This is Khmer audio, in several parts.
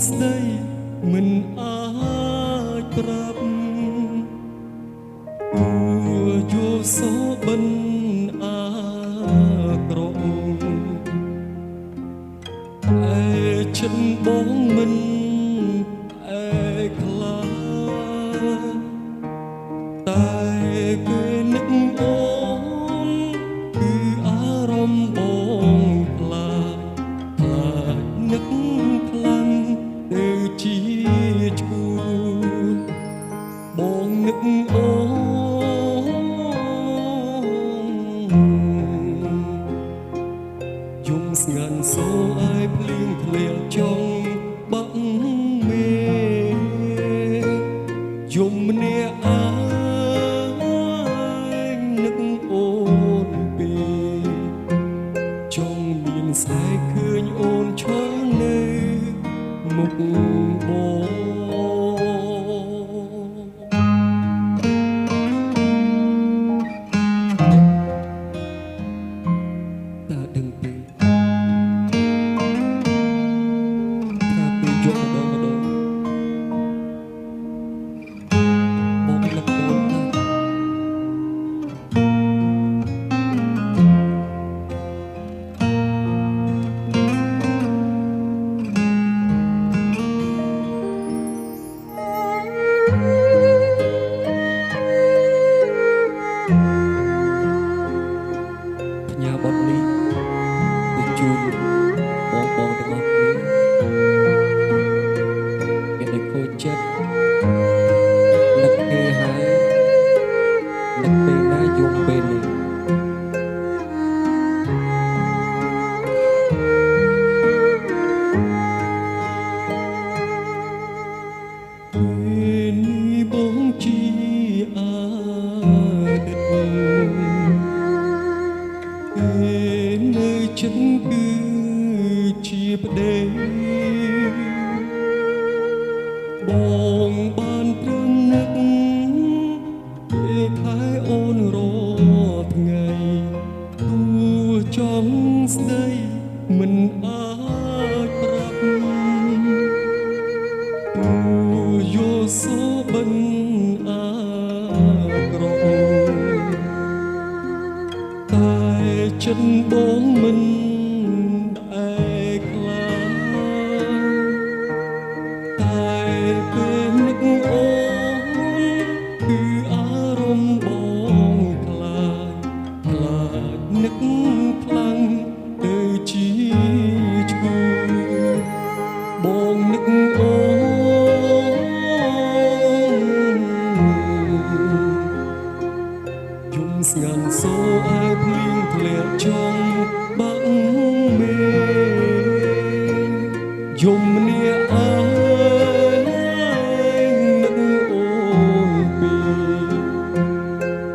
ស្ដីមិនអាចប្រាប់យោសោបិនអាក្រក់ចិនបងមិនខ្លាតែគេនឹកអូនគឺអារម្មណ៍បងខ្លានឹកខ្លាំងទៅជាឈួនបងនឹកអូយំស្ងាត់សូឲ្យភ្លៀងធ្លាក់ចង់បាក់មេយំម្នាក់អាយនឹកអូនពេចង់មានស្អែកឃើញអូនឈរនៅមុខបងផ្ញើបទនេះទៅជូនបងទាំងអស់គ្នាមានតែខូចចិត្តនឹកគេហើយនឹកពេលណាយំពេលនេះបងជាអាទិត្យនៅចិត្តគឺជាប្តីបងបានព្រមនឹកពេលខែអូនរថ្ងៃទោះចង់ស្ដីមិនអាចប្រាប់ទោះយោសូបិនអាក្រក់តែចិត្តបងមិនខ្លាតែពេលនឹកអូនគឺអារម្មណ៍បងខ្លាចនឹកខ្លាំងទៅជាឈួនបងនឹកអូយំស្ងាត់សូឲ្យភ្លៀងធ្លាក់ចង់បាក់មេយំម្នាក់អាយនឹកអូនពី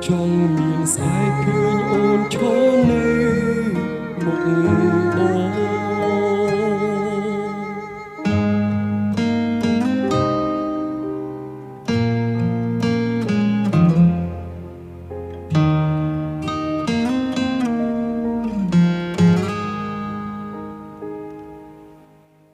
ចង់មានស្អែកឃើញអូនឈរនៅមុខ